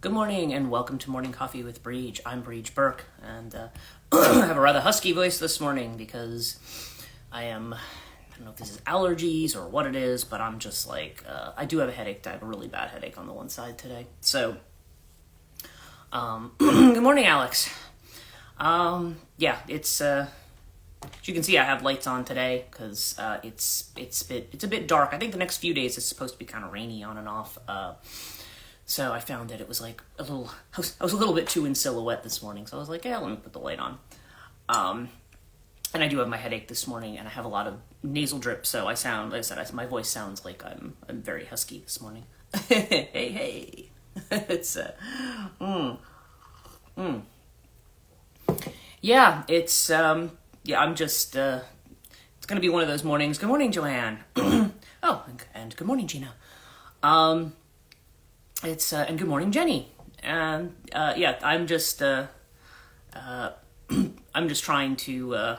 Good morning and welcome to Morning Coffee with Brigid. I'm Brigid Burke and I have a rather husky voice this morning because I don't know if this is allergies or what it is, but I'm just like, I do have a headache. I have a really bad headache on the one side today. So, good morning, Alex. It's, as you can see, I have lights on today because it's a bit dark. I think the next few days it's supposed to be kind of rainy on and off. So I found that it was like I was a little bit too in silhouette this morning. So I was like, yeah, let me put the light on. And I do have my headache this morning and I have a lot of nasal drip. So I sound, like I said, my voice sounds like I'm very husky this morning. hey. It's, Yeah, it's, I'm just, it's going to be one of those mornings. Good morning, Joanne. Oh, and good morning, Gina. And good morning, Jenny. And, I'm just trying to,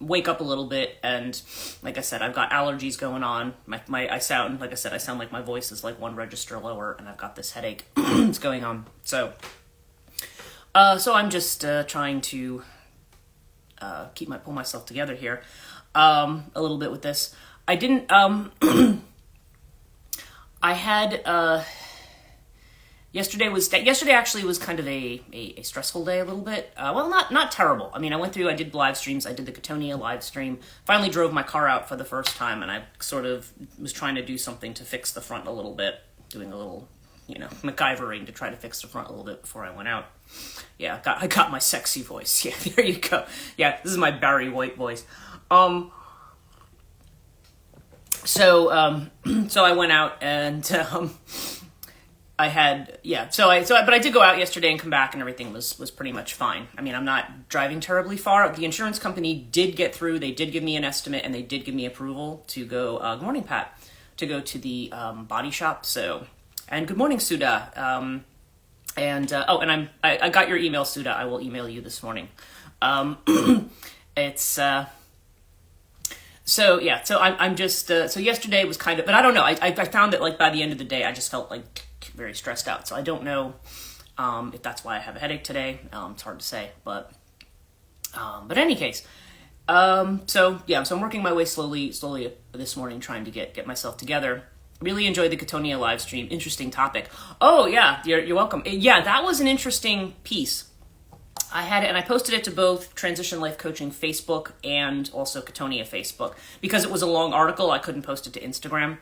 wake up a little bit. And like I said, I've got allergies going on. I sound like my voice is like one register lower and I've got this headache that's going on. So I'm just, trying to, pull myself together here, a little bit with this. I didn't, I had, Yesterday actually was kind of a stressful day a little bit. Well, not terrible. I mean, I did live streams. I did the Kundalini live stream. Finally drove my car out for the first time, and I sort of was trying to do something to fix the front a little bit, doing a little, MacGyvering to try to fix the front a little bit before I went out. Yeah, I got my sexy voice. Yeah, there you go. Yeah, this is my Barry White voice. So I went out and, but I did go out yesterday and come back and everything was pretty much fine. I mean, I'm not driving terribly far. The insurance company did get through. They did give me an estimate and they did give me approval to go, good morning, Pat, to go to the, body shop. So, and good morning, Suda. I got your email, Suda. I will email you this morning. So yesterday was kind of, but I don't know. I found that like by the end of the day, I just felt like very stressed out. So I don't know, if that's why I have a headache today. It's hard to say, but in any case, so I'm working my way slowly this morning, trying to get myself together. Really enjoyed the Kundalini live stream. Interesting topic. Oh yeah, you're welcome. Yeah, that was an interesting piece. I had it, and I posted it to both Transition Life Coaching Facebook and also Kundalini Facebook. Because it was a long article, I couldn't post it to Instagram.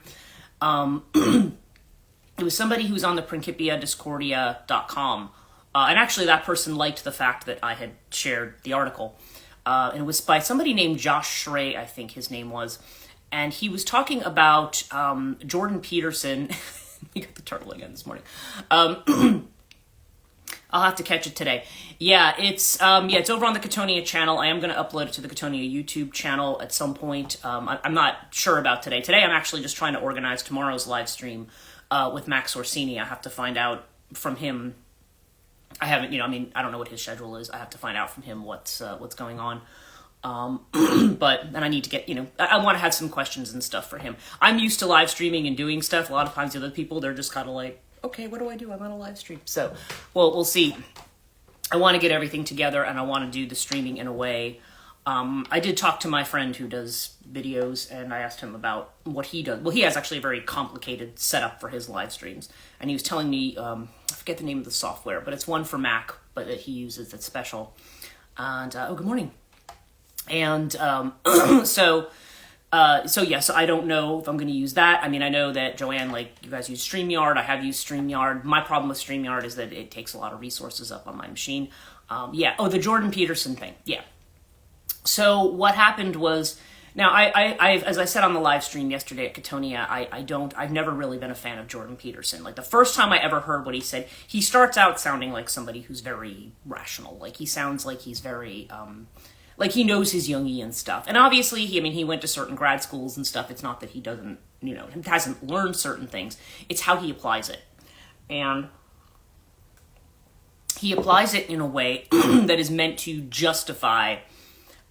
It was somebody who was on the principiadiscordia.com. And actually that person liked the fact that I had shared the article. And it was by somebody named Josh Schrey, I think his name was. And he was talking about Jordan Peterson. You got the turtle again this morning. I'll have to catch it today. Yeah, it's over on the Kundalini channel. I am going to upload it to the Kundalini YouTube channel at some point. I'm not sure about today. Today I'm actually just trying to organize tomorrow's live stream with Max Orsini. I have to find out from him. I haven't, I don't know what his schedule is. I have to find out from him what's going on. But then I need to get, I want to have some questions and stuff for him. I'm used to live streaming and doing stuff. A lot of times the other people, they're just kind of like, okay, what do I do? I'm on a live stream. So, well, we'll see. I want to get everything together and I want to do the streaming in a way. I did talk to my friend who does videos and I asked him about what he does. Well, he has actually a very complicated setup for his live streams. And he was telling me, I forget the name of the software, but it's one for Mac, but that he uses that's special. And, good morning. And, so I don't know if I'm going to use that. I mean, I know that Joanne, you guys use StreamYard. I have used StreamYard. My problem with StreamYard is that it takes a lot of resources up on my machine. The Jordan Peterson thing. Yeah. So what happened was, now I as I said on the live stream yesterday at Kundalini, I've never really been a fan of Jordan Peterson. Like the first time I ever heard what he said, he starts out sounding like somebody who's very rational. Like he sounds like he's very, like he knows his Jungian stuff. And obviously, he went to certain grad schools and stuff. It's not that he doesn't, hasn't learned certain things. It's how he applies it. And he applies it in a way that is meant to justify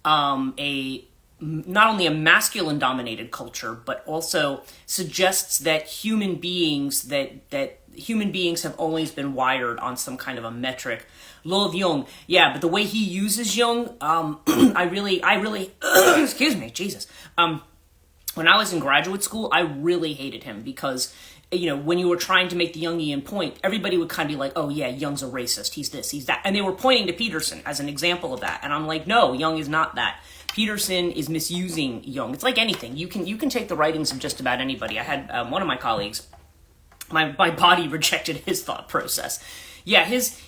a not only a masculine dominated culture, but also suggests that human beings have always been wired on some kind of a metric. Love Jung, yeah, but the way he uses Jung, I really, excuse me, Jesus. When I was in graduate school, I really hated him because, when you were trying to make the Jungian point, everybody would kind of be like, oh yeah, Jung's a racist, he's this, he's that. And they were pointing to Peterson as an example of that. And I'm like, no, Jung is not that. Peterson is misusing Jung. It's like anything. You can take the writings of just about anybody. I had one of my colleagues, my body rejected his thought process. Yeah, his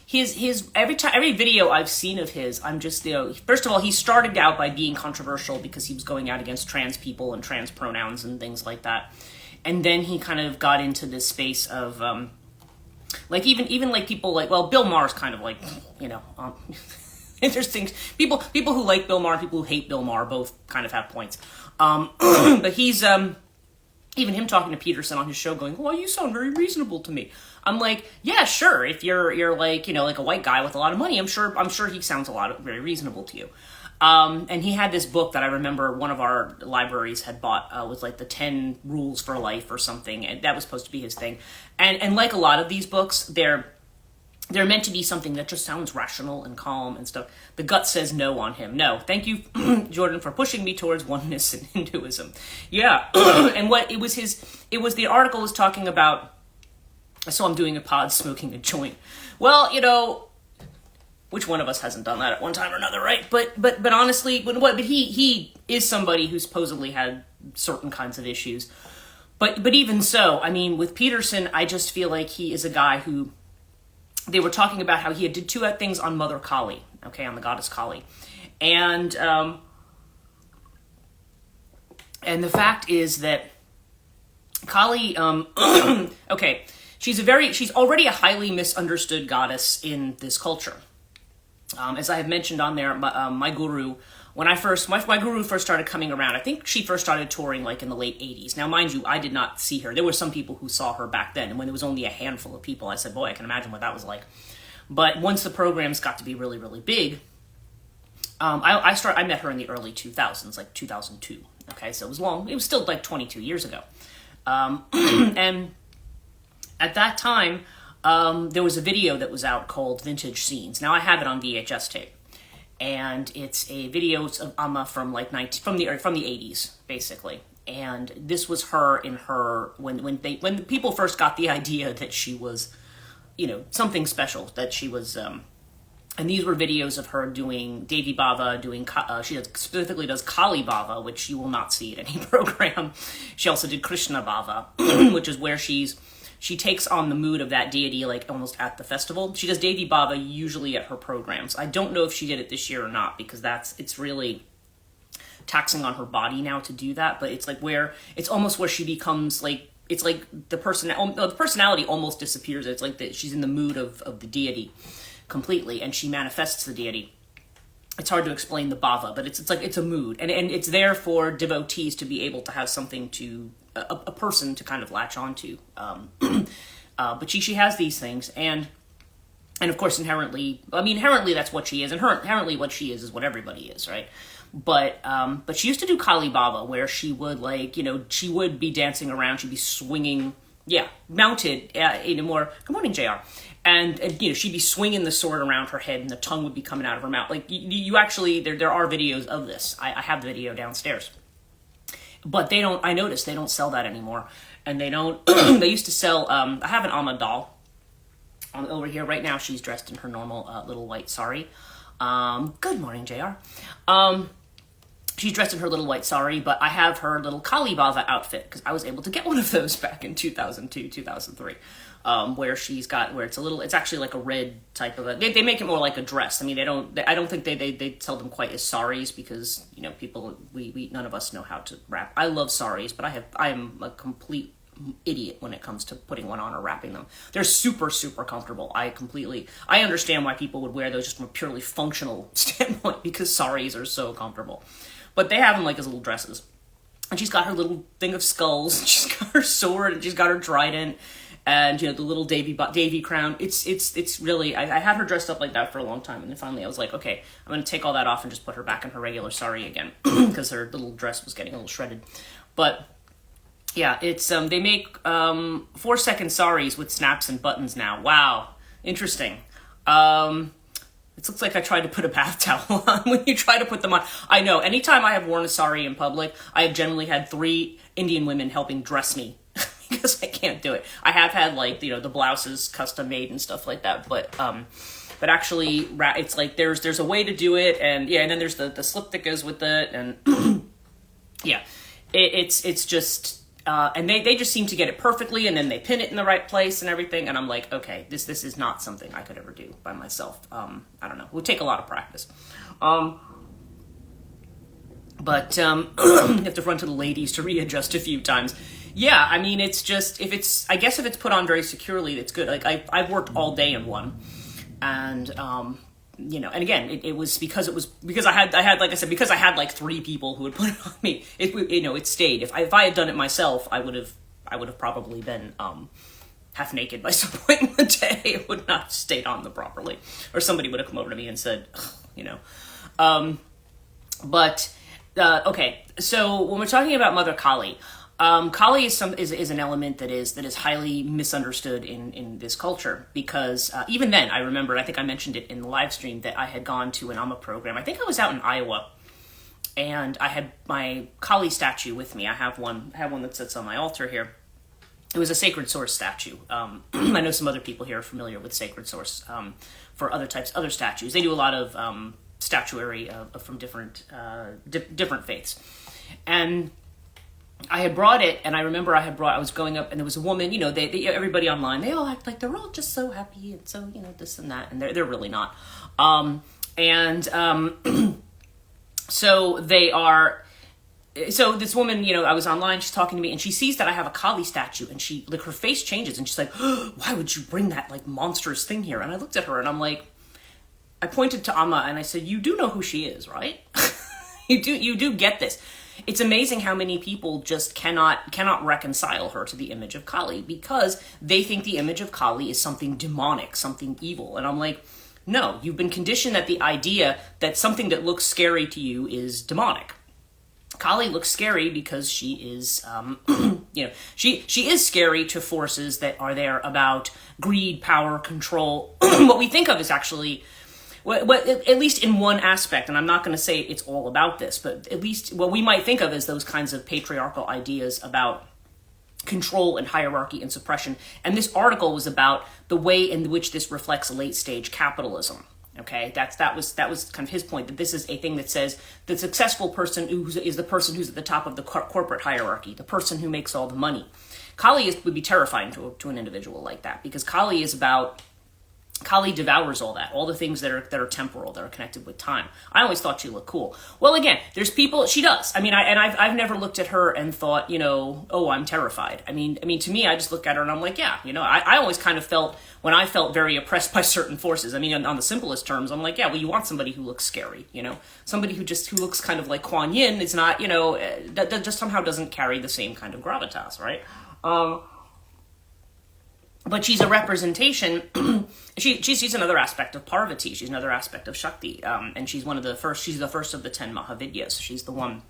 every video I've seen of his, I'm just, first of all, he started out by being controversial because he was going out against trans people and trans pronouns and things like that. And then he kind of got into this space of, like, even like people like, well, Bill Maher's kind of like, interesting. People who like Bill Maher, people who hate Bill Maher, both kind of have points. But he's, even him talking to Peterson on his show going, well, you sound very reasonable to me. I'm like, yeah, sure. If you're like, like a white guy with a lot of money, I'm sure he sounds very reasonable to you. And he had this book that I remember one of our libraries had bought, was like the 10 Rules for Life or something. And that was supposed to be his thing. And like a lot of these books, they're meant to be something that just sounds rational and calm and stuff. The gut says no on him. No, thank you, Jordan, for pushing me towards oneness and Hinduism. Yeah, and the article was talking about, I saw him doing a pod smoking a joint. Well, which one of us hasn't done that at one time or another, right? But honestly, but he is somebody who supposedly had certain kinds of issues. But even so, I mean, with Peterson, I just feel like he is a guy who, they were talking about how he did 2 things on Mother Kali, okay, on the goddess Kali. And the fact is that Kali, okay, she's already a highly misunderstood goddess in this culture. As I have mentioned on there, my guru, when my guru first started coming around, I think she first started touring like in the late 80s. Now, mind you, I did not see her. There were some people who saw her back then, and when there was only a handful of people, I said, boy, I can imagine what that was like. But once the programs got to be really, really big, I met her in the early 2000s, like 2002. Okay, so it was long. It was still like 22 years ago. And at that time, there was a video that was out called Vintage Scenes. Now, I have it on VHS tape. And it's a video of Amma from like from the 80s, basically. And this was her in her when the people first got the idea that she was, something special, that she was. And these were videos of her doing Devi Bhava, she specifically does Kali Bhava, which you will not see at any program. She also did Krishna Bhava, which is where she takes on the mood of that deity, like almost at the festival. She does Devi Bhava usually at her programs. I don't know if she did it this year or not, because it's really taxing on her body now to do that. But it's like it's almost where she becomes like, it's like the personality almost disappears. It's like she's in the mood of the deity completely, and she manifests the deity. It's hard to explain the bhava, but it's like, it's a mood, and it's there for devotees to be able to have something to, a person to kind of latch onto. But she has these things, and of course inherently that's what she is, and inherently what she is what everybody is, right? But she used to do Kali Bhava, where she would she would be dancing around, she'd be swinging, mounted in a more, good morning, JR. And she'd be swinging the sword around her head, and the tongue would be coming out of her mouth. Like, you actually, there are videos of this. I have the video downstairs. But I noticed they don't sell that anymore. And they don't, they used to sell, I have an Amma doll over here. Right now, she's dressed in her normal little white sari. Good morning, JR. She's dressed in her little white sari, but I have her little Kali Bhava outfit, because I was able to get one of those back in 2002, 2003. Where it's actually like a red type of they make it more like a dress. I mean, I don't think they sell them quite as saris, because, people, we none of us know how to wrap. I love saris, but I am a complete idiot when it comes to putting one on or wrapping them. They're super, super comfortable. I understand why people would wear those just from a purely functional standpoint, because saris are so comfortable. But they have them like as little dresses. And she's got her little thing of skulls, and she's got her sword, and she's got her trident. and the little Davy crown. It's really, I had her dressed up like that for a long time, and then finally I was like, okay, I'm gonna take all that off and just put her back in her regular sari again because her little dress was getting a little shredded. But yeah, it's they make 4-second saris with snaps and buttons now. Wow, interesting. It looks like I tried to put a bath towel on when you try to put them on. I know, anytime I have worn a sari in public, I have generally had 3 Indian women helping dress me because I can't do it. I have had the blouses custom made and stuff like that, but actually it's like there's a way to do it, and yeah, and then there's the slip that goes with it, and yeah, it's just and they just seem to get it perfectly, and then they pin it in the right place and everything, and I'm like, okay, this is not something I could ever do by myself. I don't know, it would take a lot of practice. But you have to run to the ladies to readjust a few times. Yeah, I mean, it's just, if it's put on very securely, it's good. Like, I've worked all day in one, and and again, it was because I had like I said, because I had like 3 people who would put it on me. It stayed. If I had done it myself, I would have probably been half naked by some point in the day. It would not have stayed on them properly, or somebody would have come over to me and said, okay. So when we're talking about Mother Kali. Kali is an element that is highly misunderstood in this culture, because even then, I remember, I think I mentioned it in the live stream, that I had gone to an Amma program. I think I was out in Iowa, and I had my Kali statue with me. I have one that sits on my altar here. It was a Sacred Source statue. I know some other people here are familiar with Sacred Source for other statues. They do a lot of statuary from different faiths, and I had brought it, and I remember I was going up, and there was a woman, everybody online, they all act like they're all just so happy, and so, this and that, and they're really not. So they are, so this woman, I was online, she's talking to me, and she sees that I have a Kali statue, and she, her face changes, and she's like, oh, why would you bring that, monstrous thing here? And I looked at her, and I'm like, I pointed to Amma, and I said, you do know who she is, right? You do get this. It's amazing how many people just cannot reconcile her to the image of Kali, because they think the image of Kali is something demonic, something evil. And I'm like, no, you've been conditioned that the idea that something that looks scary to you is demonic. Kali looks scary because she is, she is scary to forces that are there about greed, power, control. What we think of is actually, well, at least in one aspect, and I'm not going to say it's all about this, but at least what we might think of as those kinds of patriarchal ideas about control and hierarchy and suppression. And this article was about the way in which this reflects late-stage capitalism. Okay, that was kind of his point, that this is a thing that says the successful person is the person who's at the top of the corporate hierarchy, the person who makes all the money. Kali would be terrifying to an individual like that, because Kali devours all that, all the things that are temporal, that are connected with time. I always thought she looked cool. Well, again, there's people, she does. I mean, I've never looked at her and thought, oh, I'm terrified. I mean, to me, I just look at her and I'm like, yeah, I always kind of felt, when I felt very oppressed by certain forces, I mean, on the simplest terms, I'm like, yeah, well, you want somebody who looks scary, somebody who looks kind of like Kuan Yin is not, that just somehow doesn't carry the same kind of gravitas, right? But she's a representation. She's another aspect of Parvati. She's another aspect of Shakti, and she's the first of the 10 Mahavidyas. She's the one.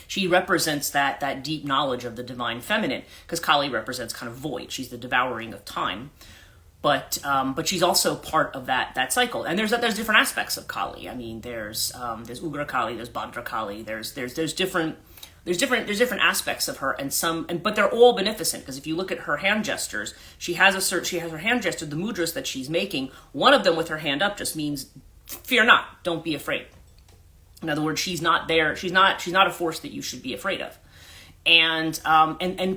She represents that deep knowledge of the divine feminine, because Kali represents kind of void. She's the devouring of time, but she's also part of that cycle. And there's different aspects of Kali. I mean, there's Ugra Kali, there's Bhadra Kali, there's different aspects of her, but they're all beneficent, because if you look at her hand gestures, she has her hand gesture, the mudras that she's making. One of them with her hand up just means, fear not, don't be afraid. In other words, she's not there. She's not a force that you should be afraid of. And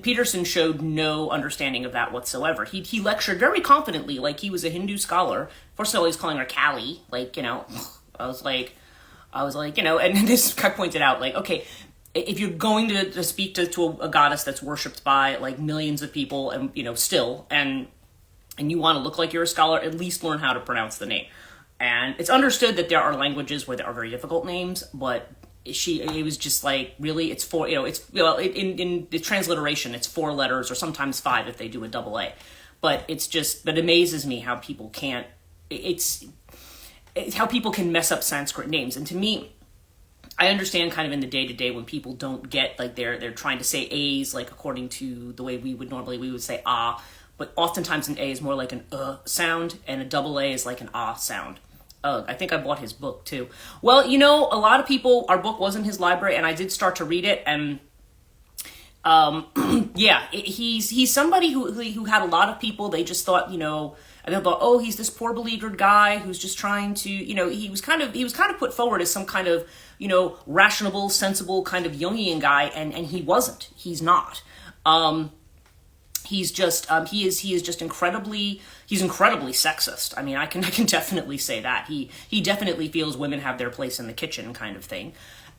Peterson showed no understanding of that whatsoever. He lectured very confidently, like he was a Hindu scholar. First of all, he's calling her Kali, I was like, and this guy pointed out, okay, if you're going to speak to a goddess that's worshipped by millions of people, and still, and you want to look like you're a scholar, at least learn how to pronounce the name. And it's understood that there are languages where there are very difficult names, but it was just like, really, it's four, in the transliteration, it's 4 letters or sometimes 5 if they do a double A. But it amazes me how people can't, it's how people can mess up Sanskrit names. And to me, I understand kind of in the day-to-day when people don't get, like, they're trying to say A's, like, according to the way we would say ah, but oftentimes an A is more like an sound, and a double A is like an ah sound. I think I bought his book too. Well, a lot of people, our book was in his library, and I did start to read it, and he's somebody who had a lot of people, they just thought, and they thought, oh, he's this poor beleaguered guy who's just trying to, he was kind of put forward as some kind of, rational, sensible kind of Jungian guy, and he wasn't. He's not. He's just he is just incredibly sexist. I mean, I can definitely say that. He definitely feels women have their place in the kitchen kind of thing.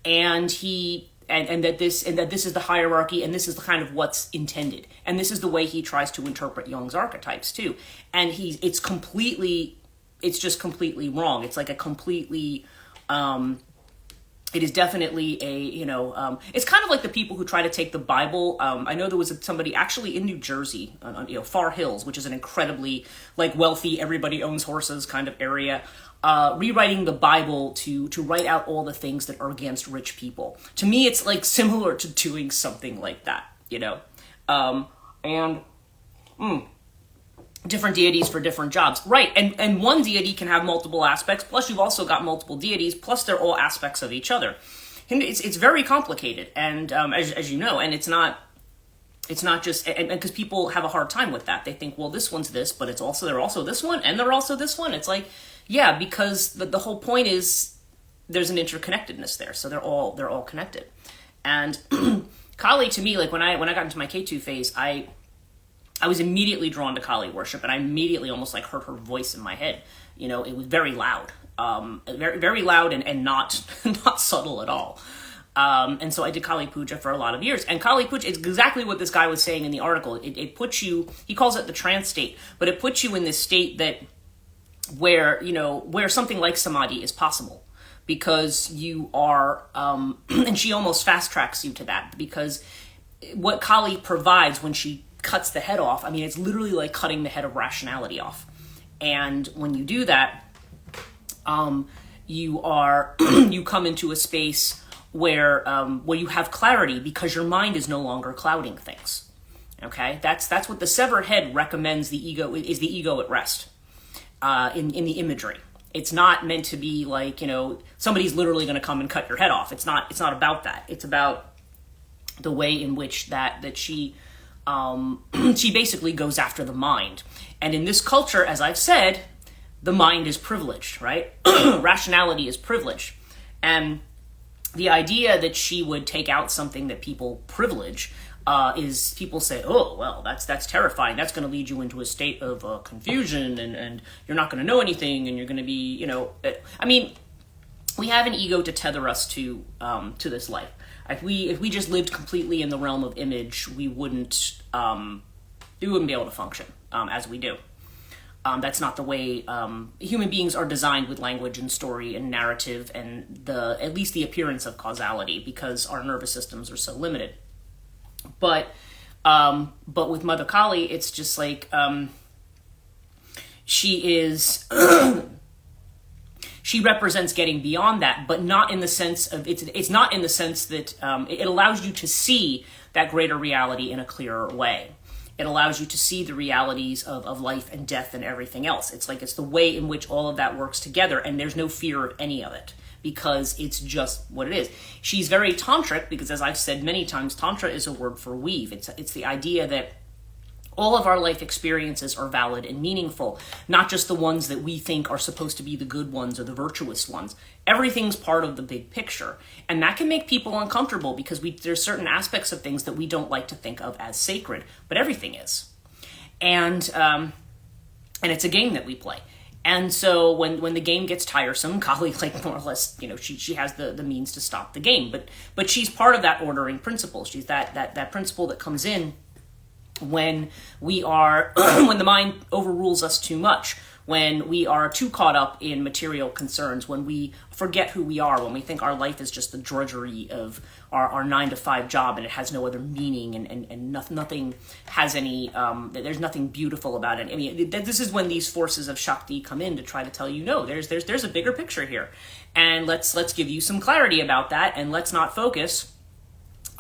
And that this is the hierarchy, and this is the kind of what's intended. And this is the way he tries to interpret Jung's archetypes too. And it's just completely wrong. It's like a completely it is definitely it's kind of like the people who try to take the Bible. I know there was somebody actually in New Jersey, Far Hills, which is an incredibly like wealthy, everybody owns horses kind of area, rewriting the Bible to write out all the things that are against rich people. To me, it's like similar to doing something like that, different deities for different jobs. Right, and one deity can have multiple aspects, plus you've also got multiple deities, plus they're all aspects of each other. And it's very complicated, and as you know, and it's not just, and because people have a hard time with that. They think, well, this one's this, but they're also this one, and they're also this one. It's like, yeah, because the whole point is there's an interconnectedness there, so they're all connected. And Kali, to me, like when I got into my K2 phase, I was immediately drawn to Kali worship, and I immediately almost like heard her voice in my head. It was very loud, very, very loud, and not not subtle at all. And so I did Kali Puja for a lot of years. And Kali Puja, it's exactly what this guy was saying in the article. It puts you, he calls it the trance state, but it puts you in this state where something like samadhi is possible, because you are, and she almost fast tracks you to that, because what Kali provides when she cuts the head off, I mean, it's literally like cutting the head of rationality off. And when you do that, you come into a space where you have clarity, because your mind is no longer clouding things. Okay, that's what the severed head recommends. The ego at rest in the imagery. It's not meant to be like somebody's literally going to come and cut your head off. It's not about that. It's about the way in which that she basically goes after the mind. And in this culture, as I've said, the mind is privileged, right? Rationality is privileged. And the idea that she would take out something that people privilege is, people say, oh, well, that's terrifying. That's going to lead you into a state of confusion, and you're not going to know anything, and you're going to be, I mean, we have an ego to tether us to this life. If we just lived completely in the realm of image, we wouldn't be able to function as we do. That's not the way human beings are designed, with language and story and narrative and at least the appearance of causality, because our nervous systems are so limited. But with Mother Kali, it's just like she is. She represents getting beyond that, but not in the sense of it's not in the sense that it allows you to see that greater reality in a clearer way. It allows you to see the realities of life and death and everything else. It's like it's the way in which all of that works together, and there's no fear of any of it, because it's just what it is. She's very tantric, because, as I've said many times, tantra is a word for weave. It's the idea that all of our life experiences are valid and meaningful, not just the ones that we think are supposed to be the good ones or the virtuous ones. Everything's part of the big picture. And that can make people uncomfortable, because there's certain aspects of things that we don't like to think of as sacred, but everything is. And it's a game that we play. And so when the game gets tiresome, Kali, like, more or less, she has the means to stop the game. But she's part of that ordering principle. She's that principle that comes in when when the mind overrules us too much, when we are too caught up in material concerns, when we forget who we are, when we think our life is just the drudgery of our 9-to-5 job and it has no other meaning, and nothing has any, there's nothing beautiful about it. I mean, this is when these forces of Shakti come in to try to tell you, no, there's a bigger picture here. And let's give you some clarity about that, and let's not focus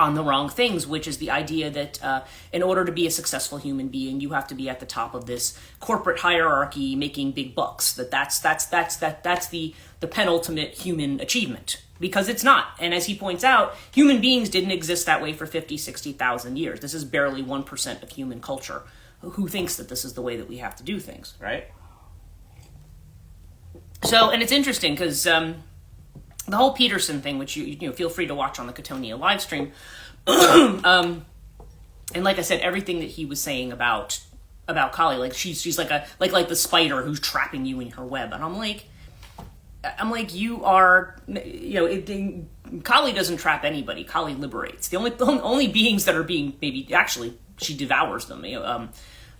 on the wrong things, which is the idea that in order to be a successful human being, you have to be at the top of this corporate hierarchy, making big bucks. That's the penultimate human achievement, because it's not. And as he points out, human beings didn't exist that way for 50, 60,000 years. This is barely 1% of human culture who thinks that this is the way that we have to do things, right? So, and it's interesting because the whole Peterson thing, which you feel free to watch on the Katonia live stream, and like I said, everything that he was saying about Kali, like she's like the spider who's trapping you in her web, and I'm like you are, Kali doesn't trap anybody. Kali liberates. The only beings that are being, maybe actually she devours them.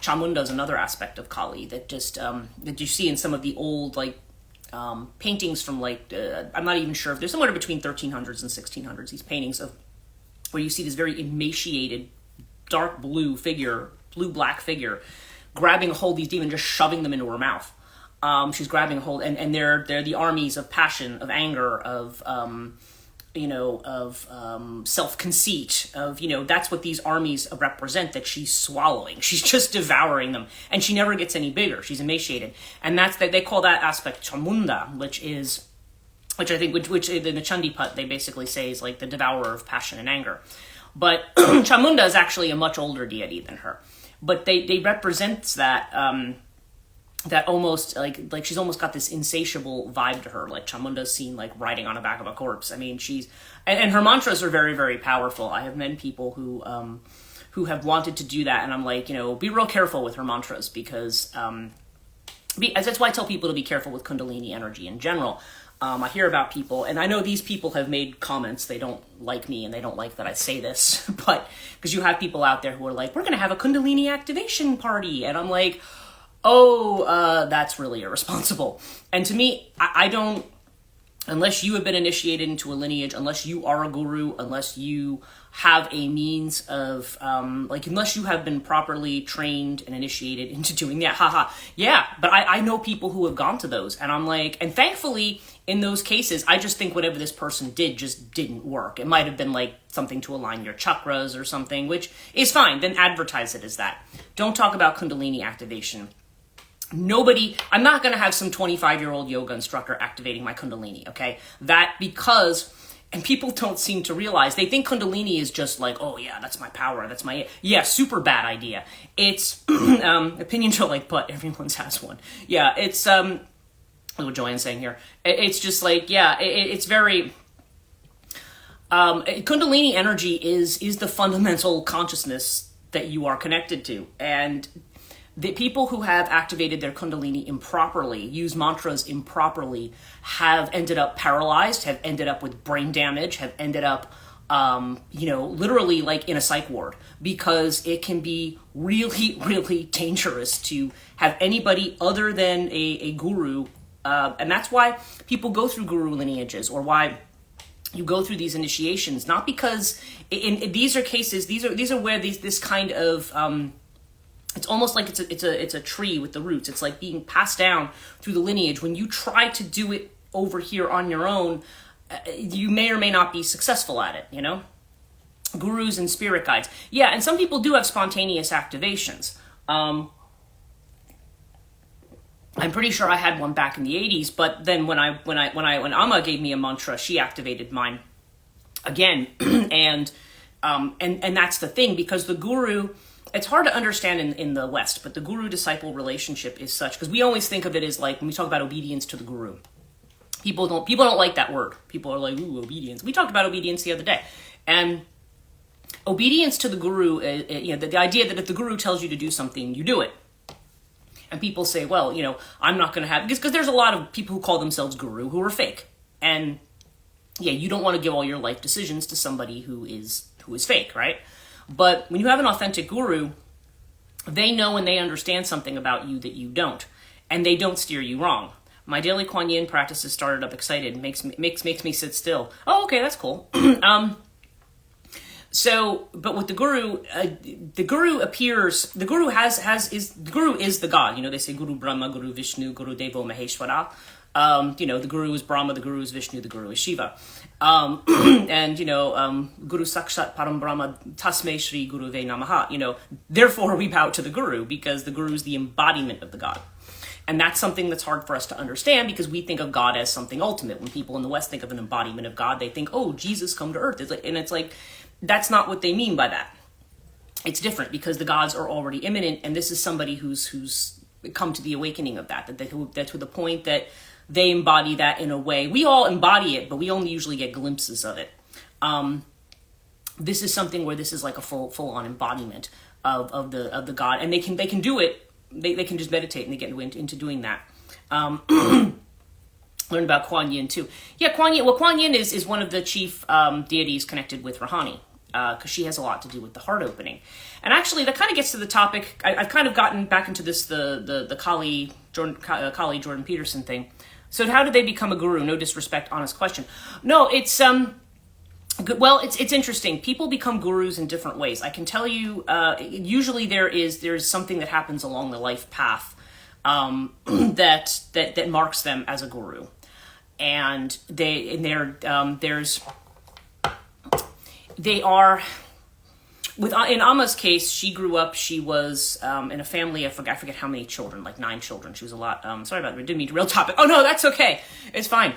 Chamunda is another aspect of Kali that just that you see in some of the old paintings from I'm not even sure if there's somewhere between 1300s and 1600s, these paintings of where you see this very emaciated dark blue-black figure grabbing a hold of these demons, just shoving them into her mouth. She's grabbing a hold, and they're the armies of passion, of anger, of self-conceit, of, that's what these armies represent that she's swallowing. She's just devouring them, and she never gets any bigger. She's emaciated. And that's that they call that aspect Chamunda, which in the Chandipat, they basically say is like the devourer of passion and anger. But Chamunda is actually a much older deity than her. But they represents that, that almost like she's almost got this insatiable vibe to her, like Chamunda's seen like riding on the back of a corpse. I mean, she's and her mantras are very, very powerful. I have met people who have wanted to do that, and I'm like, be real careful with her mantras, because that's why I tell people to be careful with Kundalini energy in general. I hear about people, and I know these people have made comments. They don't like me, and they don't like that I say this, but because you have people out there who are like, we're going to have a Kundalini activation party, and I'm like, that's really irresponsible. And to me, I don't, unless you have been initiated into a lineage, unless you are a guru, unless you have a means of, unless you have been properly trained and initiated into doing that, yeah, but I know people who have gone to those, and I'm like, and thankfully, in those cases, I just think whatever this person did just didn't work. It might have been like something to align your chakras or something, which is fine, then advertise it as that. Don't talk about Kundalini activation. I'm not going to have some 25-year-old yoga instructor activating my Kundalini, okay? And people don't seem to realize, they think Kundalini is just like, oh yeah, that's my power, super bad idea. It's, opinions are like, but everyone's has one. Yeah, it's, what Joanne's saying here. It's just like, yeah, it's very, Kundalini energy is the fundamental consciousness that you are connected to, and the people who have activated their Kundalini improperly, use mantras improperly, have ended up paralyzed, have ended up with brain damage, have ended up, literally like in a psych ward, because it can be really, really dangerous to have anybody other than a guru. And that's why people go through guru lineages, or why you go through these initiations, not because in these are cases, these are where this kind of, it's almost like it's a tree with the roots. It's like being passed down through the lineage. When you try to do it over here on your own, you may or may not be successful at it, Gurus and spirit guides. Yeah, and some people do have spontaneous activations. I'm pretty sure I had one back in the 80s, but then when Amma gave me a mantra, she activated mine again. and that's the thing, because the guru, it's hard to understand in the West, but the guru-disciple relationship is such, because we always think of it as like, when we talk about obedience to the guru, people don't like that word. People are like, ooh, obedience. We talked about obedience the other day. And obedience to the guru, the idea that if the guru tells you to do something, you do it. And people say, well, I'm not going to have, because there's a lot of people who call themselves guru who are fake. And yeah, you don't want to give all your life decisions to somebody who is fake, right? But when you have an authentic guru, they know and they understand something about you that you don't. and they don't steer you wrong. My daily Kuan Yin practices started up excited, makes me sit still. Oh, okay, that's cool. So, but with the guru appears. The guru the guru is the God. They say Guru Brahma, Guru Vishnu, Guru Devo Maheshwara. The guru is Brahma, the guru is Vishnu, the guru is Shiva. And Guru Sakshat Param Brahma Tasmei Shri Guru Ve Namaha. Therefore we bow to the guru, because the guru is the embodiment of the God. And that's something that's hard for us to understand, because we think of God as something ultimate. When people in the West think of an embodiment of God, they think, oh, Jesus come to earth. It's like, that's not what they mean by that. It's different, because the gods are already immanent, and this is somebody who's come to the awakening of that to the point that they embody that in a way. We all embody it, but we only usually get glimpses of it. This is something where this is like a full on embodiment of the God, and they can do it. They can just meditate, and they get into doing that. Learn about Kuan Yin too. Yeah, Kuan Yin. Well, Kuan Yin is one of the chief deities connected with Rahani, because she has a lot to do with the heart opening. And actually, that kind of gets to the topic. I've kind of gotten back into this the Kali Jordan Peterson thing. So how did they become a guru? No disrespect, honest question. No, it's well, it's interesting. People become gurus in different ways. I can tell you, usually there's something that happens along the life path that marks them as a guru, and in Amma's case, she grew up. She was in a family. I forget how many children, like 9 children. She was a lot. Sorry about that. I didn't mean to real topic. Oh no, that's okay. It's fine.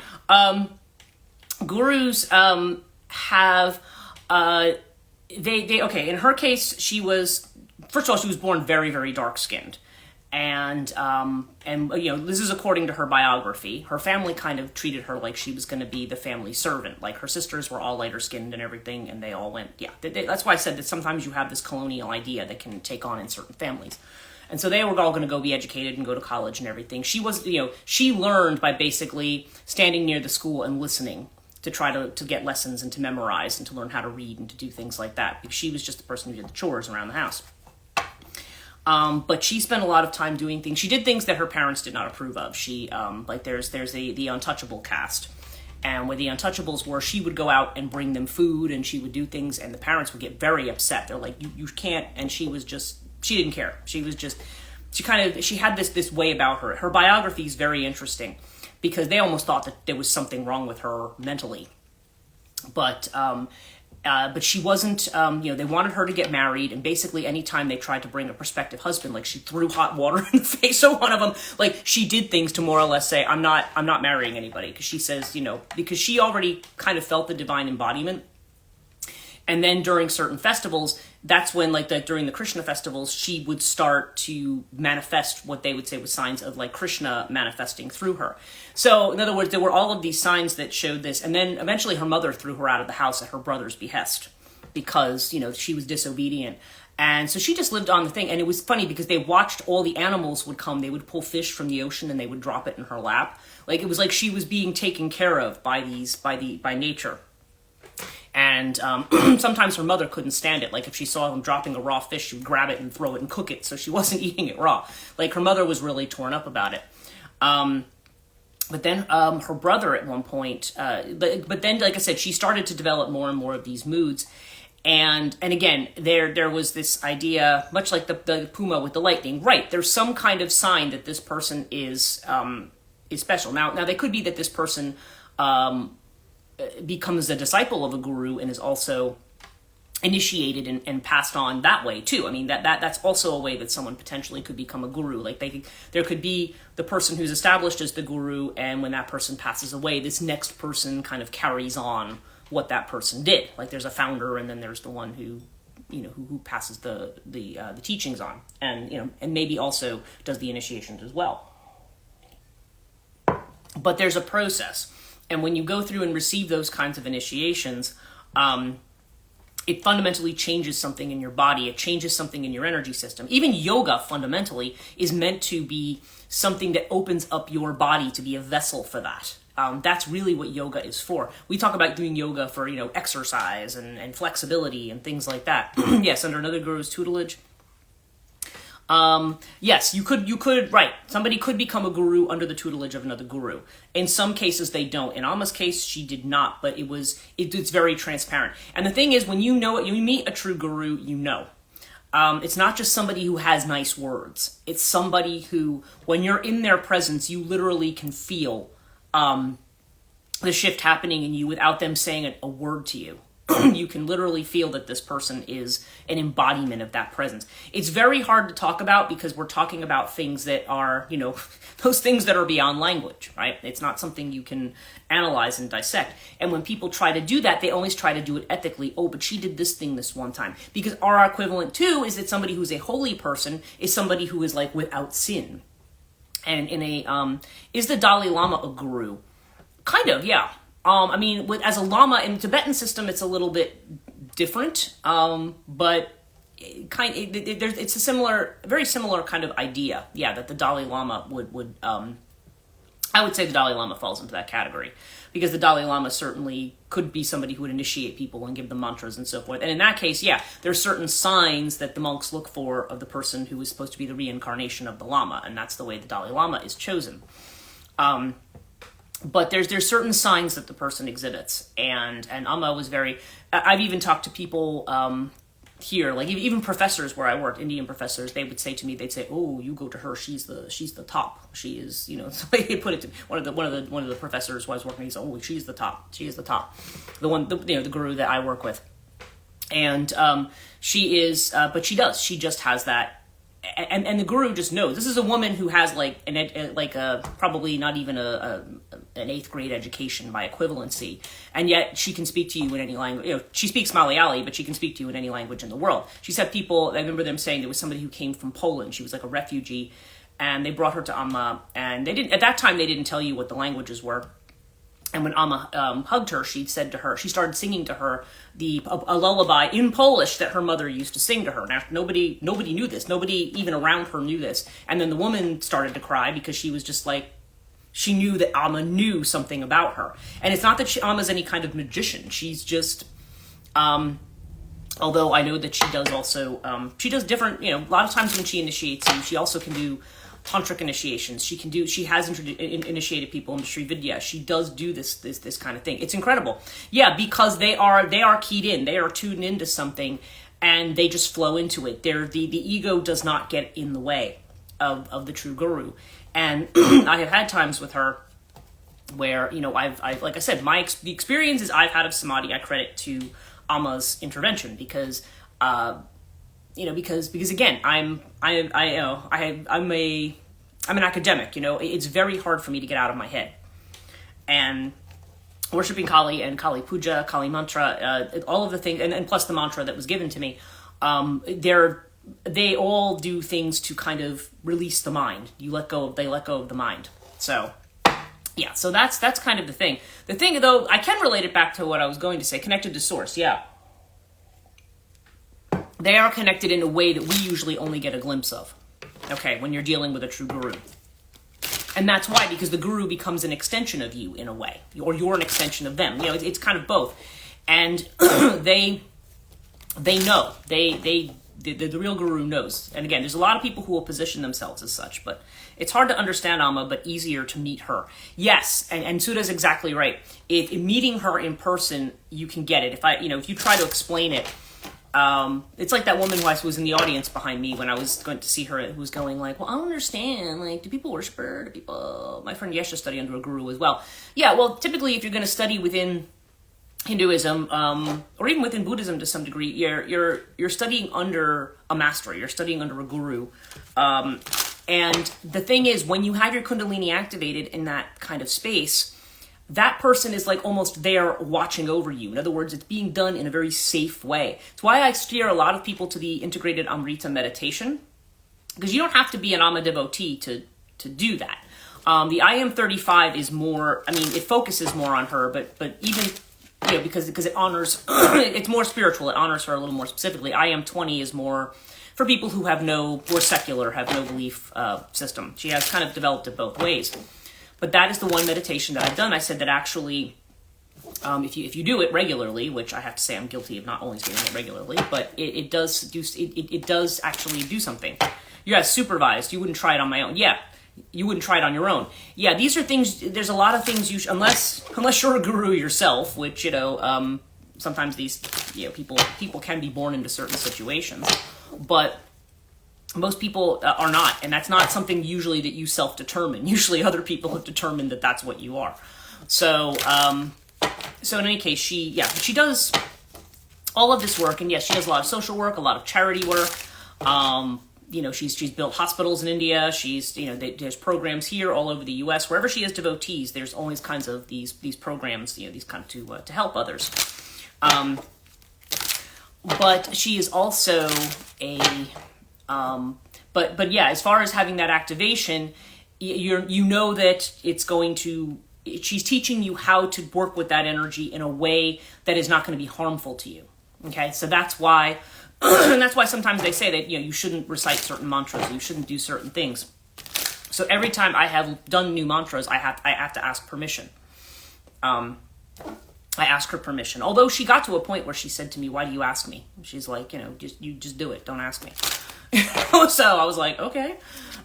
Gurus have okay. In her case, she was, first of all, she was born very, very dark skinned. And this is according to her biography. Her family kind of treated her like she was going to be the family servant. Like, her sisters were all lighter skinned and everything, and they all went, that's why I said that sometimes you have this colonial idea that can take on in certain families. And so they were all going to go be educated and go to college and everything. She was, she learned by basically standing near the school and listening to try to get lessons and to memorize and to learn how to read and to do things like that, because she was just the person who did the chores around the house. But she spent a lot of time doing things. She did things that her parents did not approve of. She, there's the untouchable caste. And where the untouchables were, she would go out and bring them food, and she would do things, and the parents would get very upset. They're like, you can't, and she didn't care. She had this way about her. Her biography is very interesting, because they almost thought that there was something wrong with her mentally. But she wasn't, they wanted her to get married, and basically anytime they tried to bring a prospective husband, like, she threw hot water in the face of one of them. Like, she did things to more or less say, I'm not marrying anybody, because she says, because she already kind of felt the divine embodiment. And then during certain festivals, that's when, during the Krishna festivals, she would start to manifest what they would say was signs of, Krishna manifesting through her. So, in other words, there were all of these signs that showed this. And then eventually her mother threw her out of the house at her brother's behest, because, she was disobedient. And so she just lived on the thing. And it was funny, because they watched all the animals would come. They would pull fish from the ocean and they would drop it in her lap. It was like she was being taken care of by nature. And sometimes her mother couldn't stand it. Like, if she saw them dropping a raw fish, she would grab it and throw it and cook it, so she wasn't eating it raw. Her mother was really torn up about it. But then her brother at one point, but then, like I said, she started to develop more and more of these moods. And again, there was this idea, much like the puma with the lightning, right? There's some kind of sign that this person is special. Now they could be that this person becomes a disciple of a guru and is also initiated and passed on that way too. I mean, that's also a way that someone potentially could become a guru. There could be the person who's established as the guru, and when that person passes away, this next person kind of carries on what that person did. There's a founder, and then there's the one who passes the teachings on, and maybe also does the initiations as well. But there's a process. And when you go through and receive those kinds of initiations, it fundamentally changes something in your body. It changes something in your energy system. Even yoga, fundamentally, is meant to be something that opens up your body to be a vessel for that. That's really what yoga is for. We talk about doing yoga for, exercise and flexibility and things like that. Yes, under another guru's tutelage. Yes, you could, right. Somebody could become a guru under the tutelage of another guru. In some cases, they don't. In Alma's case, she did not, but it's very transparent. And the thing is, when you know it, you meet a true guru, you know. It's not just somebody who has nice words. It's somebody who, when you're in their presence, you literally can feel, the shift happening in you without them saying a word to you. You can literally feel that this person is an embodiment of that presence. It's very hard to talk about because we're talking about things that are, those things that are beyond language, right? It's not something you can analyze and dissect. And when people try to do that, they always try to do it ethically. Oh, but she did this thing this one time. Because our equivalent too is that somebody who's a holy person is somebody who is like without sin. And is the Dalai Lama a guru? Kind of, yeah. As a lama in the Tibetan system, it's a little bit different, but it's a very similar kind of idea. Yeah, that the Dalai Lama would I would say the Dalai Lama falls into that category because the Dalai Lama certainly could be somebody who would initiate people and give them mantras and so forth. And in that case, yeah, there's certain signs that the monks look for of the person who is supposed to be the reincarnation of the Lama, and that's the way the Dalai Lama is chosen. But there's certain signs that the person exhibits, and Amma was very. I've even talked to people here, like even professors where I worked, Indian professors. They would say to me, they'd say, "Oh, you go to her. She's the top. She is, That's the way they put it. One of the professors who I was working with, he said, "Oh, she's the top. She is the top." The guru that I work with, and she is, but she does. She just has that. And the guru just knows. This is a woman who has probably not even an 8th grade education by equivalency, and yet she can speak to you in any language. She speaks Malayali, but she can speak to you in any language in the world. She's had people. I remember them saying there was somebody who came from Poland. She was like a refugee, and they brought her to Amma, and they didn't. At that time, they didn't tell you what the languages were. And when Amma hugged her, she started singing to her a lullaby in Polish that her mother used to sing to her. Now, nobody knew this. Nobody even around her knew this. And then the woman started to cry because she was just like, she knew that Amma knew something about her. And it's not that Amma's any kind of magician. She's just, although I know that she does also, she does different, a lot of times when she initiates you, she also can do tantric initiations. She has initiated people into Sri Vidya. She does do this kind of thing. It's incredible. Yeah, because they are keyed in. They are tuned into something and they just flow into it. The ego does not get in the way of the true guru. And I have had times with her where, I've like I said, the experiences I've had of samadhi, I credit to Amma's intervention because because again, I'm an academic. It's very hard for me to get out of my head, and worshiping Kali and Kali Puja, Kali Mantra, all of the things, and plus the mantra that was given to me, they all do things to kind of release the mind. They let go of the mind. So yeah, so that's kind of the thing. The thing though, I can relate it back to what I was going to say, connected to source. Yeah. They are connected in a way that we usually only get a glimpse of, okay, when you're dealing with a true guru. And that's why, because the guru becomes an extension of you in a way, or you're an extension of them. It's kind of both. And they know. The real guru knows. And again, there's a lot of people who will position themselves as such, but it's hard to understand Amma, but easier to meet her. Yes, and Sudha's exactly right. Meeting her in person, you can get it. If you try to explain it, it's like that woman who was in the audience behind me when I was going to see her, who was going like, well, I don't understand, like, do people worship her? My friend Yesha studied under a guru as well. Yeah, well, typically if you're going to study within Hinduism, or even within Buddhism to some degree, you're studying under a master, you're studying under a guru. And the thing is, when you have your Kundalini activated in that kind of space, that person is like almost there watching over you. In other words, it's being done in a very safe way. It's why I steer a lot of people to the integrated Amrita meditation, because you don't have to be an Amma devotee to do that. The IM35 is more, it focuses more on her, but even, because it honors, it's more spiritual, it honors her a little more specifically. IM20 is more for people who have who are secular, have no belief system. She has kind of developed it both ways. But that is the one meditation that I've done. I said that actually, if you do it regularly, which I have to say I'm guilty of not always doing it regularly, but it does actually do something. Yeah, supervised. You wouldn't try it on my own. Yeah, you wouldn't try it on your own. Yeah, these are things. There's a lot of things unless you're a guru yourself, which sometimes these people can be born into certain situations, but most people are not, and that's not something usually that you self-determine. Usually, other people have determined that that's what you are. So in any case, she does all of this work, and yes, she does a lot of social work, a lot of charity work. She's built hospitals in India. There's programs here all over the U.S. Wherever she has devotees, there's always kinds of these programs, these kind of to help others. But she is also but yeah, as far as having that activation, that it's going to. She's teaching you how to work with that energy in a way that is not going to be harmful to you. Okay, so that's why. And that's why sometimes they say that you shouldn't recite certain mantras, you shouldn't do certain things. So every time I have done new mantras, I have to ask permission. I ask her permission. Although she got to a point where she said to me, "Why do you ask me?" She's like, just do it. Don't ask me. So I was like, okay.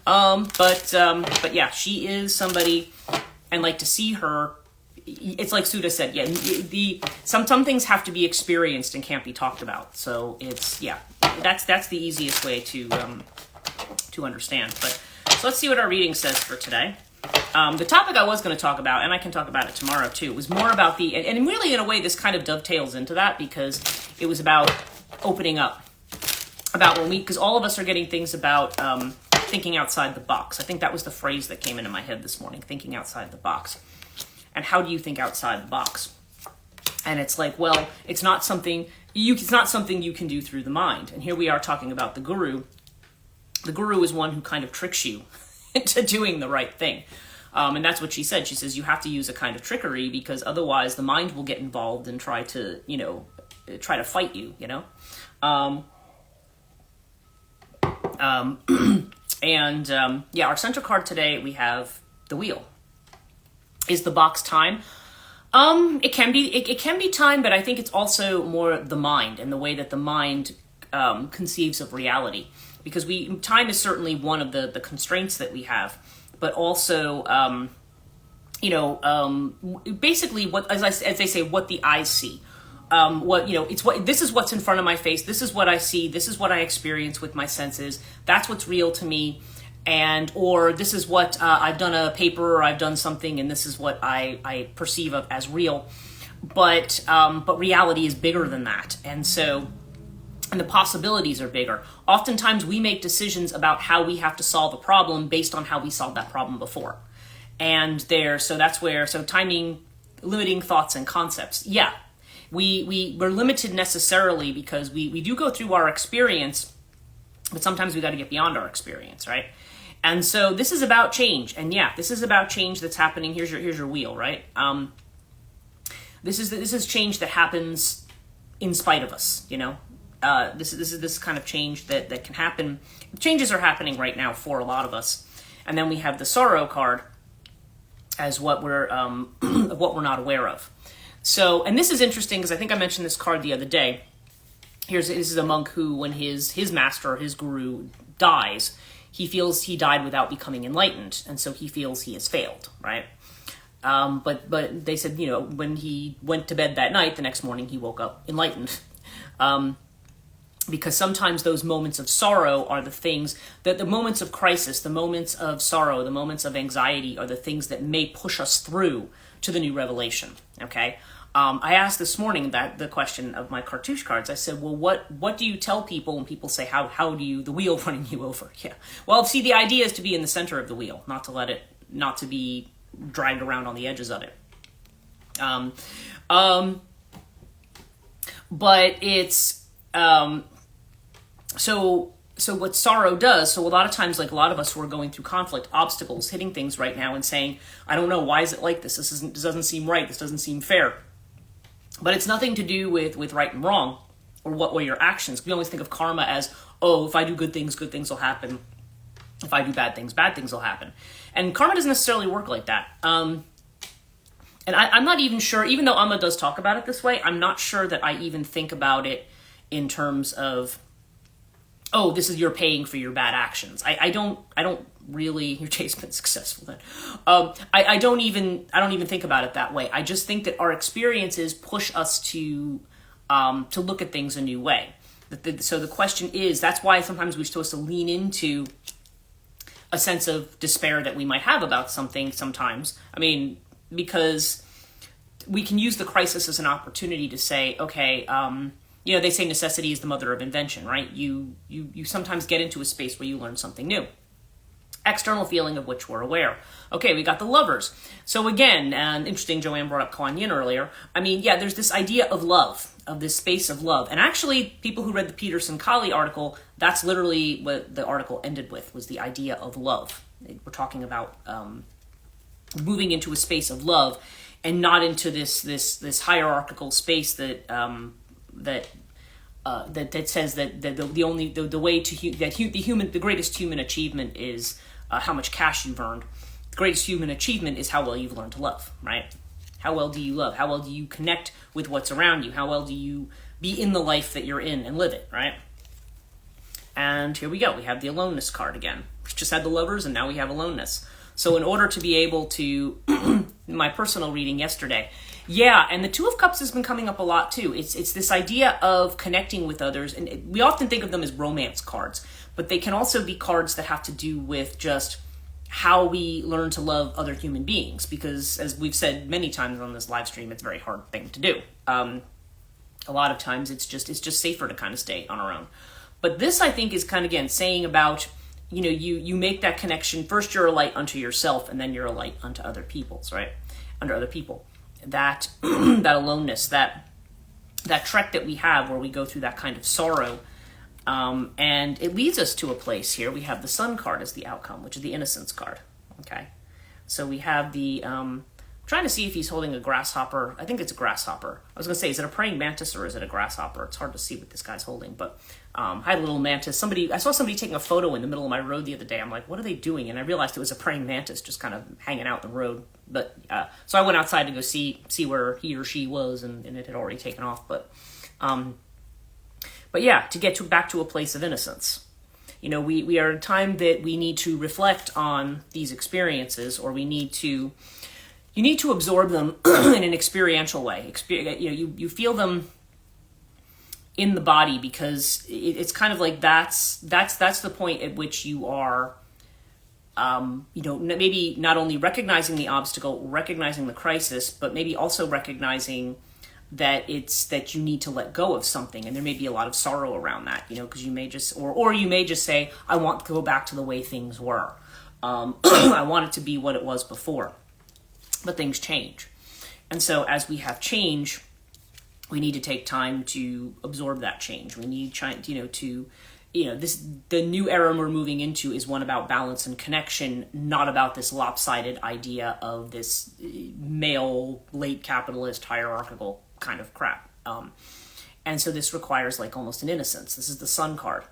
But yeah, she is somebody, and like to see her. It's like Sudha said, yeah, some things have to be experienced and can't be talked about. So that's the easiest way to understand. But so let's see what our reading says for today. The topic I was going to talk about, and I can talk about it tomorrow too, was more about and really in a way this kind of dovetails into that, because it was about opening up, because all of us are getting things about thinking outside the box. I think that was the phrase that came into my head this morning, thinking outside the box. And how do you think outside the box? And it's like, well, it's not something you can do through the mind. And here we are talking about the guru. The guru is one who kind of tricks you into doing the right thing. And that's what she said. She says you have to use a kind of trickery, because otherwise the mind will get involved and try to fight you, our central card today, we have the wheel. Is the box time? It can be time, but I think it's also more the mind and the way that the mind conceives of reality. Because time is certainly one of the constraints that we have, but also, basically what, as they say, what the eyes see. This is what's in front of my face. This is what I see. This is what I experience with my senses. That's what's real to me. Or this is what I've done a paper, or I've done something, and this is what I perceive of as real. But reality is bigger than that, and the possibilities are bigger. Oftentimes, we make decisions about how we have to solve a problem based on how we solved that problem before, so timing, limiting thoughts and concepts. Yeah, we're limited necessarily because we do go through our experience, but sometimes we got to get beyond our experience, right? And so this is about change, and this is about change that's happening. Here's your wheel, right? This is change that happens in spite of us. This is this kind of change that can happen. Changes are happening right now for a lot of us, and then we have the sorrow card as what we're not aware of. So, and this is interesting because I think I mentioned this card the other day. This is a monk who, when his master, his guru, dies, he feels he died without becoming enlightened, and so he feels he has failed, right? But they said, when he went to bed that night, the next morning he woke up enlightened. Because sometimes those moments of sorrow are the things, that the moments of crisis, the moments of sorrow, the moments of anxiety are the things that may push us through to the new revelation, okay? I asked this morning the question of my cartouche cards. I said, well, what do you tell people when people say, how do you, the wheel running you over? Yeah. Well, see, the idea is to be in the center of the wheel, not to be dragged around on the edges of it. But it's, so what sorrow does, so a lot of times, like a lot of us who are going through conflict, obstacles, hitting things right now and saying, I don't know, why is it like this? This doesn't seem right. This doesn't seem fair. But it's nothing to do with right and wrong, or what were your actions. We always think of karma as, if I do good things will happen. If I do bad things will happen. And karma doesn't necessarily work like that. And I'm not even sure, even though Amma does talk about it this way, I'm not sure that I even think about it in terms of oh, this is you're paying for your bad actions. I don't really, your day's been successful then. I don't even think about it that way. I just think that our experiences push us to look at things a new way. So the question is, that's why sometimes we're supposed to lean into a sense of despair that we might have about something sometimes. I mean, because we can use the crisis as an opportunity to say, okay, they say necessity is the mother of invention, right? You sometimes get into a space where you learn something new. External feeling of which we're aware. Okay, we got the lovers. So again, and interesting, Joanne brought up Kuan Yin earlier. I mean, yeah, there's this idea of love, of this space of love. And actually, people who read the Peterson Colley article, that's literally what the article ended with, was the idea of love. We're talking about moving into a space of love and not into this hierarchical space that says that the greatest human achievement is how much cash you've earned. The greatest human achievement is how well you've learned to love, right? How well do you love? How well do you connect with what's around you? How well do you be in the life that you're in and live it, right? And here we go. We have the aloneness card again. We just had the lovers, and now we have aloneness. So in order to be able to, my personal reading yesterday, yeah, and the Two of Cups has been coming up a lot too. It's this idea of connecting with others, and we often think of them as romance cards, but they can also be cards that have to do with just how we learn to love other human beings, because as we've said many times on this live stream, it's a very hard thing to do. A lot of times it's just safer to kind of stay on our own. But this, I think, is kind of, again, saying about, you make that connection. First, you're a light unto yourself, and then you're a light unto other people's, right? Under other people. That that aloneness, that trek that we have where we go through that kind of sorrow, and it leads us to a place here. We have the Sun card as the outcome, which is the Innocence card. Okay, so we have the trying to see if he's holding a grasshopper. I think it's a grasshopper. I was going to say, is it a praying mantis or is it a grasshopper? It's hard to see what this guy's holding, but I had a little mantis. I saw somebody taking a photo in the middle of my road the other day. I'm like, what are they doing? And I realized it was a praying mantis just kind of hanging out in the road. But so I went outside to go see where he or she was, and it had already taken off. But yeah, to get back to a place of innocence. We are at a time that we need to reflect on these experiences, or you need to absorb them in an experiential way. You feel them in the body, because it's kind of like that's the point at which you are, maybe not only recognizing the obstacle, recognizing the crisis, but maybe also recognizing that you need to let go of something, and there may be a lot of sorrow around that, because you may just, or you may just say, I want to go back to the way things were. I want it to be what it was before. But things change. And so as we have change, we need to take time to absorb that change. We need the new era we're moving into is one about balance and connection, not about this lopsided idea of this male, late capitalist, hierarchical kind of crap. And so this requires like almost an innocence. This is the Sun card.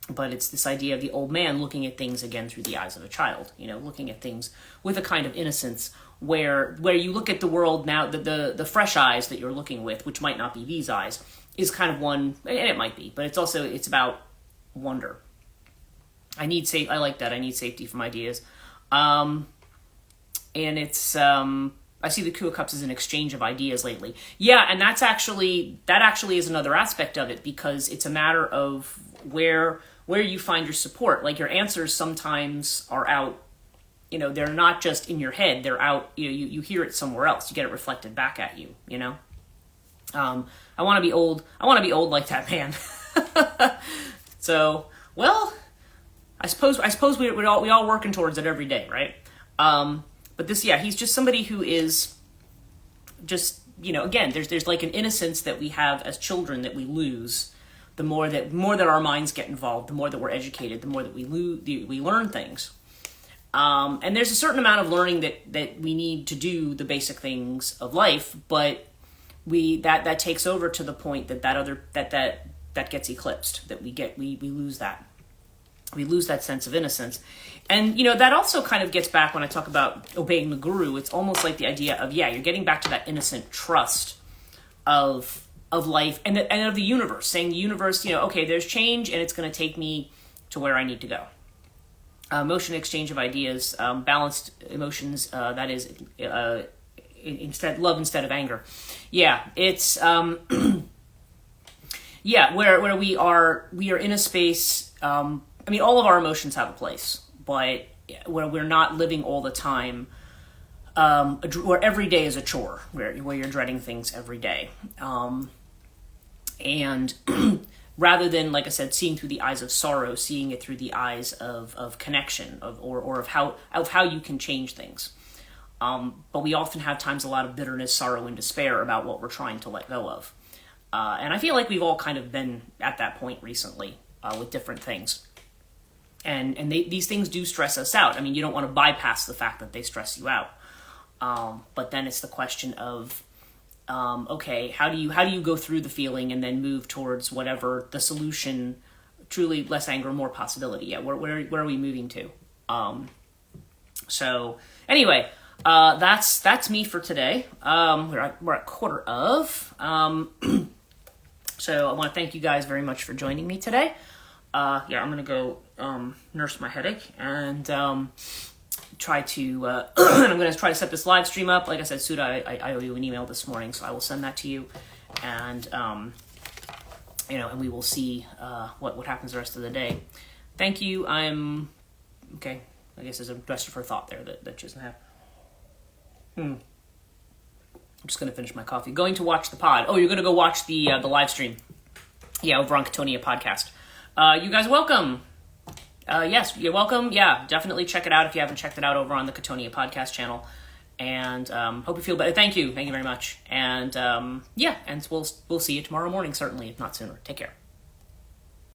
But it's this idea of the old man looking at things again through the eyes of a child, looking at things with a kind of innocence where you look at the world now, the fresh eyes that you're looking with, which might not be these eyes, is kind of one, and it might be, but it's about wonder. I like that. I need safety from ideas. And it's, I see the Two of Cups as an exchange of ideas lately. Yeah, and that actually is another aspect of it, because it's a matter of where you find your support. Like your answers sometimes are out, they're not just in your head, they're out, you hear it somewhere else, you get it reflected back at you, I want to be old like that man. So, well, I suppose we all working towards it every day, right? But this, yeah, he's just somebody who is just, again, there's like an innocence that we have as children that we lose. The more that our minds get involved, the more that we're educated, the more that we learn things. And there's a certain amount of learning that we need to do the basic things of life, but that takes over to the point that gets eclipsed, that we lose that. We lose that sense of innocence. And, that also kind of gets back when I talk about obeying the guru. It's almost like the idea of, you're getting back to that innocent trust of life and of the universe, saying the universe, okay, there's change and it's going to take me to where I need to go. Emotion exchange of ideas, balanced emotions, that is, love instead of anger. Yeah, it's, where we are in a space, all of our emotions have a place, but where we're not living all the time, where every day is a chore, where you're dreading things every day. And rather than, like I said, seeing through the eyes of sorrow, seeing it through the eyes of connection, or of how you can change things. But we often have times a lot of bitterness, sorrow, and despair about what we're trying to let go of. And I feel like we've all kind of been at that point recently with different things. And these things do stress us out. You don't want to bypass the fact that they stress you out. But then it's the question of, okay, how do you go through the feeling and then move towards whatever the solution, truly less anger, more possibility. Yeah, where are we moving to? So anyway, that's me for today. We're at quarter of. So I want to thank you guys very much for joining me today. I'm going to go nurse my headache and try to I'm going to try to set this live stream up. Like I said, Suda, I owe you an email this morning, so I will send that to you. And and we will see what happens the rest of the day. Thank you. I'm okay. I guess there's a rest of her thought there that doesn't have. I'm just going to finish my coffee. Going to watch the pod. Oh, you're going to go watch the live stream. Yeah, over on Katonia Podcast. You guys welcome. Yes, you're welcome. Yeah, definitely check it out if you haven't checked it out over on the Katonia Podcast channel. And hope you feel better. Thank you very much. And and we'll see you tomorrow morning, certainly, if not sooner. Take care.